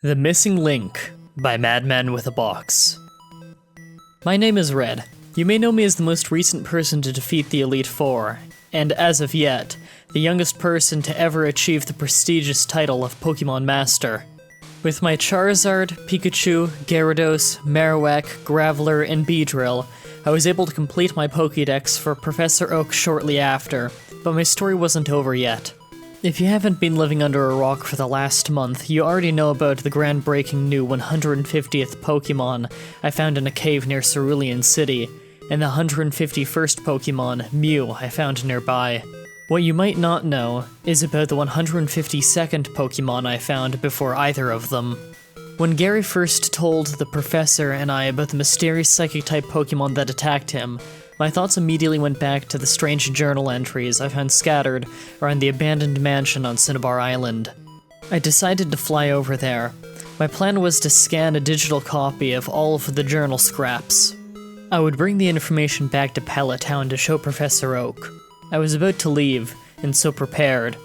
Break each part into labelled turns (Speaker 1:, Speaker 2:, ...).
Speaker 1: The Missing Link by Madman with a Box. My name is Red. You may know me as the most recent person to defeat the Elite Four, and as of yet, the youngest person to ever achieve the prestigious title of Pokémon Master. With my Charizard, Pikachu, Gyarados, Marowak, Graveler, and Beedrill, I was able to complete my Pokédex for Professor Oak shortly after, but my story wasn't over yet. If you haven't been living under a rock for the last month, you already know about the groundbreaking new 150th Pokémon I found in a cave near Cerulean City, and the 151st Pokémon, Mew, I found nearby. What you might not know is about the 152nd Pokémon I found before either of them. When Gary first told the professor and I about the mysterious psychic-type Pokémon that attacked him, my thoughts immediately went back to the strange journal entries I found scattered around the abandoned mansion on Cinnabar Island. I decided to fly over there. My plan was to scan a digital copy of all of the journal scraps. I would bring the information back to Pallet Town to show Professor Oak. I was about to leave, and so prepared.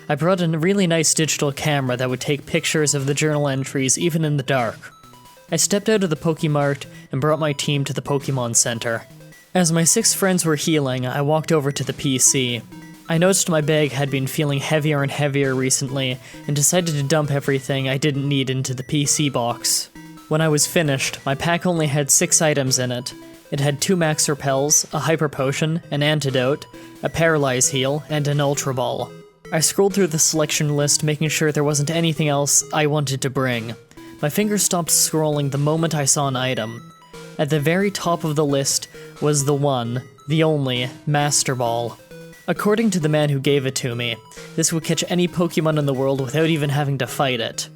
Speaker 1: I brought a really nice digital camera that would take pictures of the journal entries even in the dark. I stepped out of the Pokemart and brought my team to the Pokemon Center. As my 6 friends were healing, I walked over to the PC. I noticed my bag had been feeling heavier and heavier recently, and decided to dump everything I didn't need into the PC box. When I was finished, my pack only had 6 items in it. It had 2 Max Repels, a Hyper Potion, an Antidote, a Paralyze Heal, and an Ultra Ball. I scrolled through the selection list, making sure there wasn't anything else I wanted to bring. My finger stopped scrolling the moment I saw an item. At the very top of the list was the one, the only, Master Ball. According to the man who gave it to me, this would catch any Pokemon in the world without even having to fight it.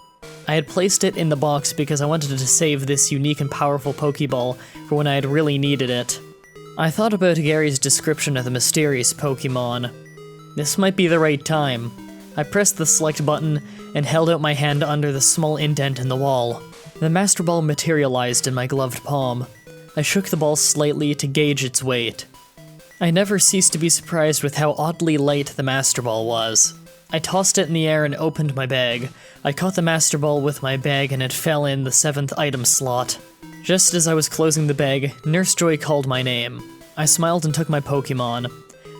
Speaker 1: I had placed it in the box because I wanted to save this unique and powerful Pokeball for when I had really needed it. I thought about Gary's description of the mysterious Pokemon. This might be the right time. I pressed the select button and held out my hand under the small indent in the wall. The Master Ball materialized in my gloved palm. I shook the ball slightly to gauge its weight. I never ceased to be surprised with how oddly light the Master Ball was. I tossed it in the air and opened my bag. I caught the Master Ball with my bag and it fell in the 7th item slot. Just as I was closing the bag, Nurse Joy called my name. I smiled and took my Pokemon.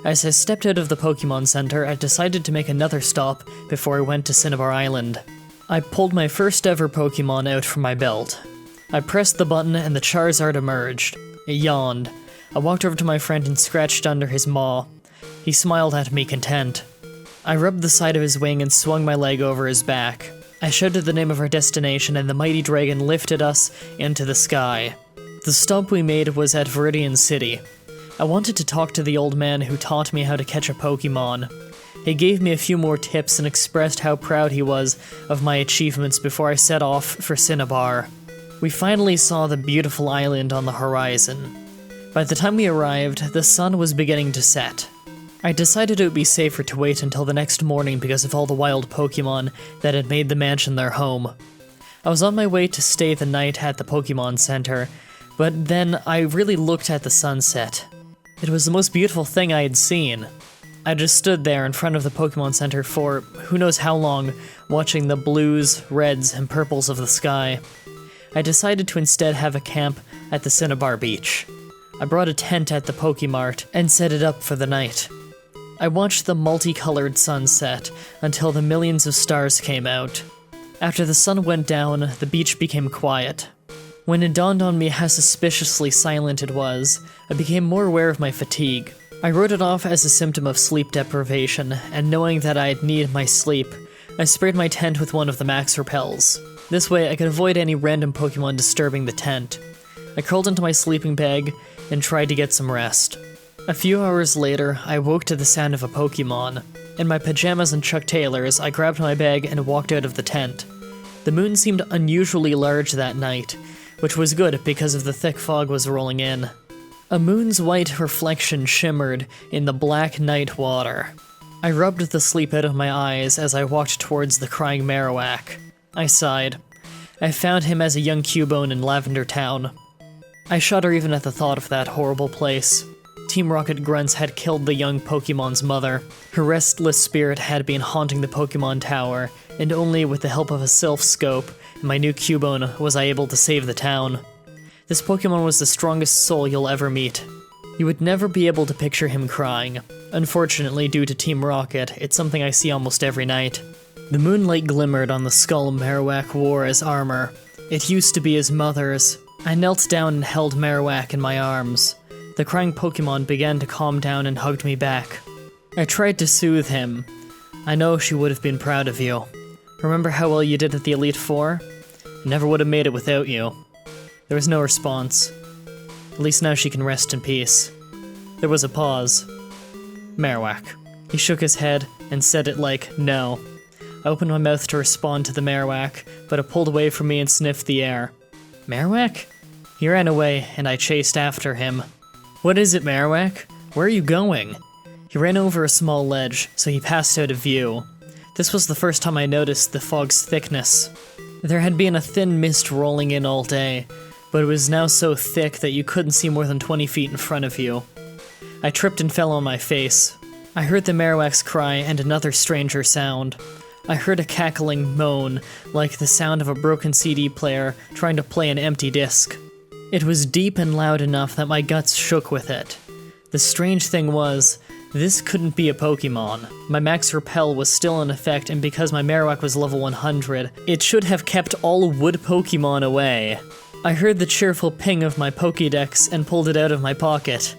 Speaker 1: As I stepped out of the Pokemon Center, I decided to make another stop before I went to Cinnabar Island. I pulled my first ever Pokemon out from my belt. I pressed the button and the Charizard emerged. It yawned. I walked over to my friend and scratched under his maw. He smiled at me content. I rubbed the side of his wing and swung my leg over his back. I shouted the name of our destination and the mighty dragon lifted us into the sky. The stop we made was at Viridian City. I wanted to talk to the old man who taught me how to catch a Pokemon. He gave me a few more tips and expressed how proud he was of my achievements before I set off for Cinnabar. We finally saw the beautiful island on the horizon. By the time we arrived, the sun was beginning to set. I decided it would be safer to wait until the next morning because of all the wild Pokemon that had made the mansion their home. I was on my way to stay the night at the Pokemon Center, but then I really looked at the sunset. It was the most beautiful thing I had seen. I just stood there in front of the Pokemon Center for who knows how long, watching the blues, reds, and purples of the sky. I decided to instead have a camp at the Cinnabar beach. I brought a tent at the Pokemart and set it up for the night. I watched the multicolored sunset until the millions of stars came out. After the sun went down, the beach became quiet. When it dawned on me how suspiciously silent it was, I became more aware of my fatigue. I wrote it off as a symptom of sleep deprivation, and knowing that I'd need my sleep, I sprayed my tent with one of the Max Repels. This way I could avoid any random Pokemon disturbing the tent. I curled into my sleeping bag and tried to get some rest. A few hours later, I woke to the sound of a Pokemon. In my pajamas and Chuck Taylors, I grabbed my bag and walked out of the tent. The moon seemed unusually large that night, which was good because of the thick fog was rolling in. A moon's white reflection shimmered in the black night water. I rubbed the sleep out of my eyes as I walked towards the crying Marowak. I sighed. I found him as a young Cubone in Lavender Town. I shudder even at the thought of that horrible place. Team Rocket grunts had killed the young Pokemon's mother. Her restless spirit had been haunting the Pokemon Tower, and only with the help of a Sylph Scope and my new Cubone was I able to save the town. This Pokemon was the strongest soul you'll ever meet. You would never be able to picture him crying. Unfortunately, due to Team Rocket, it's something I see almost every night. The moonlight glimmered on the skull Marowak wore as armor. It used to be his mother's. I knelt down and held Marowak in my arms. The crying Pokemon began to calm down and hugged me back. I tried to soothe him. I know she would have been proud of you. Remember how well you did at the Elite Four? I never would have made it without you. There was no response. At least now she can rest in peace. There was a pause. Marowak. He shook his head and said it like, no. I opened my mouth to respond to the Marowak, but it pulled away from me and sniffed the air. Marowak? He ran away, and I chased after him. What is it, Marowak? Where are you going? He ran over a small ledge, so he passed out of view. This was the first time I noticed the fog's thickness. There had been a thin mist rolling in all day, but it was now so thick that you couldn't see more than 20 feet in front of you. I tripped and fell on my face. I heard the Marowak's cry and another stranger sound. I heard a cackling moan, like the sound of a broken CD player trying to play an empty disc. It was deep and loud enough that my guts shook with it. The strange thing was, this couldn't be a Pokemon. My Max Repel was still in effect, and because my Marowak was level 100, it should have kept all wood Pokemon away. I heard the cheerful ping of my Pokédex and pulled it out of my pocket.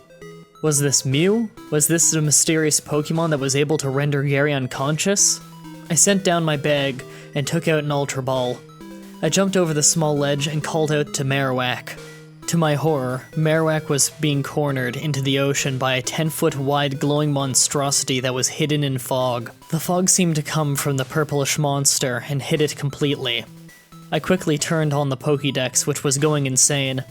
Speaker 1: Was this Mew? Was this the mysterious Pokemon that was able to render Gary unconscious? I sent down my bag and took out an Ultra Ball. I jumped over the small ledge and called out to Marowak. To my horror, Marowak was being cornered into the ocean by a 10-foot wide glowing monstrosity that was hidden in fog. The fog seemed to come from the purplish monster and hid it completely. I quickly turned on the Pokédex, which was going insane.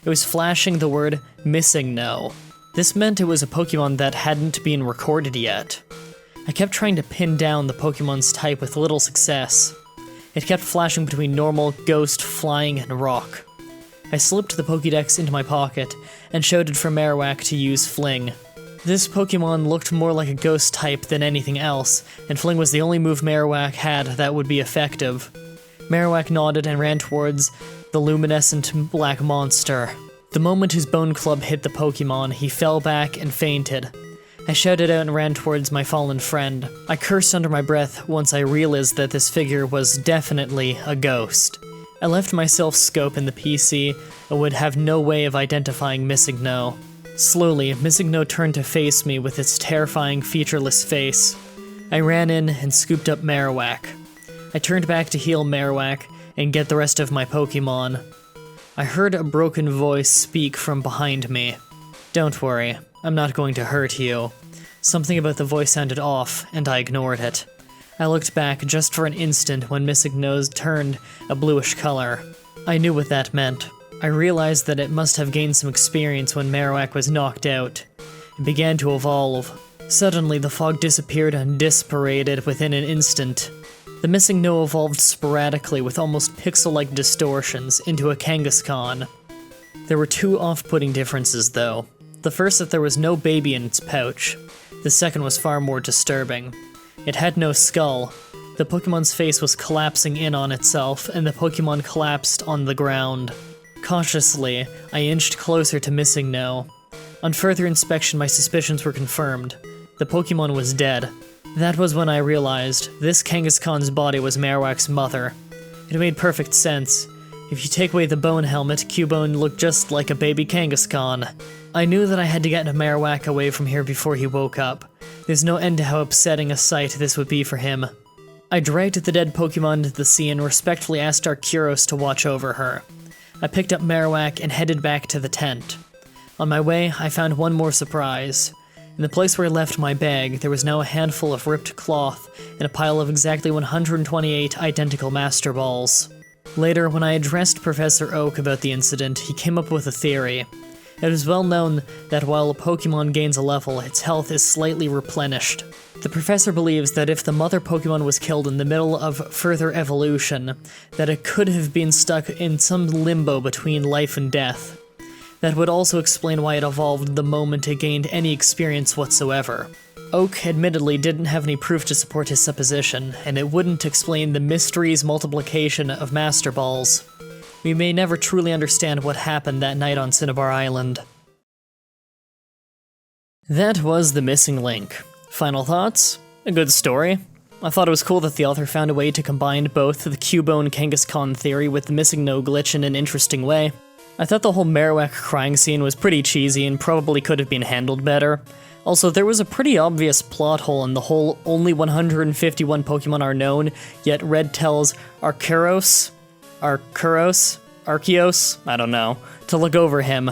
Speaker 1: It was flashing the word Missingno. This meant it was a Pokemon that hadn't been recorded yet. I kept trying to pin down the Pokemon's type with little success. It kept flashing between normal, ghost, flying, and rock. I slipped the Pokédex into my pocket and shouted for Marowak to use Fling. This Pokemon looked more like a ghost type than anything else, and Fling was the only move Marowak had that would be effective. Marowak nodded and ran towards the luminescent black monster. The moment his bone club hit the Pokemon, he fell back and fainted. I shouted out and ran towards my fallen friend. I cursed under my breath once I realized that this figure was definitely a ghost. I left my Sylph Scope in the PC and would have no way of identifying Missingno. Slowly, Missingno turned to face me with its terrifying, featureless face. I ran in and scooped up Marowak. I turned back to heal Marowak and get the rest of my Pokemon. I heard a broken voice speak from behind me. Don't worry, I'm not going to hurt you. Something about the voice sounded off, and I ignored it. I looked back just for an instant when Missingno's turned a bluish color. I knew what that meant. I realized that it must have gained some experience when Marowak was knocked out. It began to evolve. Suddenly, the fog disappeared and disparated within an instant. The Missingno evolved sporadically with almost pixel-like distortions into a Kangaskhan. There were two off-putting differences, though. The first, that there was no baby in its pouch. The second was far more disturbing. It had no skull. The Pokemon's face was collapsing in on itself, and the Pokemon collapsed on the ground. Cautiously, I inched closer to Missingno. On further inspection, my suspicions were confirmed. The Pokemon was dead. That was when I realized this Kangaskhan's body was Marowak's mother. It made perfect sense. If you take away the bone helmet, Cubone looked just like a baby Kangaskhan. I knew that I had to get Marowak away from here before he woke up. There's no end to how upsetting a sight this would be for him. I dragged the dead Pokemon into the sea and respectfully asked Arcuros to watch over her. I picked up Marowak and headed back to the tent. On my way, I found one more surprise. In the place where I left my bag, there was now a handful of ripped cloth and a pile of exactly 128 identical Master Balls. Later, when I addressed Professor Oak about the incident, he came up with a theory. It is well known that while a Pokemon gains a level, its health is slightly replenished. The professor believes that if the mother Pokemon was killed in the middle of further evolution, that it could have been stuck in some limbo between life and death. That would also explain why it evolved the moment it gained any experience whatsoever. Oak admittedly didn't have any proof to support his supposition, and it wouldn't explain the mystery's multiplication of Master Balls. We may never truly understand what happened that night on Cinnabar Island. That was The Missing Link. Final thoughts? A good story. I thought it was cool that the author found a way to combine both the Cubone Kangaskhan theory with the Missingno glitch in an interesting way. I thought the whole Marowak crying scene was pretty cheesy and probably could have been handled better. Also, there was a pretty obvious plot hole in the whole only 151 Pokemon are known, yet Red tells Arceus, I don't know, to look over him.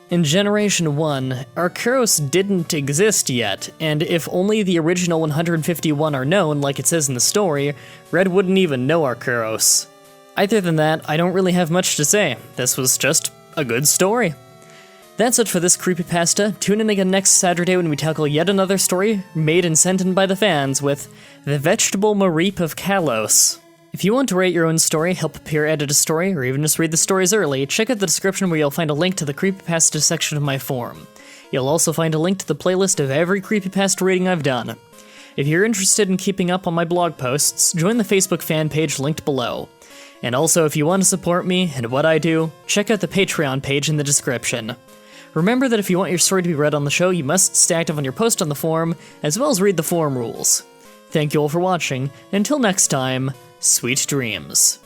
Speaker 1: In Generation 1, Arceus didn't exist yet, and if only the original 151 are known, like it says in the story, Red wouldn't even know Arceus. Other than that, I don't really have much to say. This was just a good story. That's it for this creepypasta. Tune in again next Saturday when we tackle yet another story made and sent in by the fans with The Vegetable Mareep of Kalos. If you want to write your own story, help peer edit a story, or even just read the stories early, check out the description where you'll find a link to the creepypasta section of my forum. You'll also find a link to the playlist of every creepypasta reading I've done. If you're interested in keeping up on my blog posts, join the Facebook fan page linked below. And also, if you want to support me and what I do, check out the Patreon page in the description. Remember that if you want your story to be read on the show, you must stay active on your post on the forum, as well as read the forum rules. Thank you all for watching. Until next time, sweet dreams.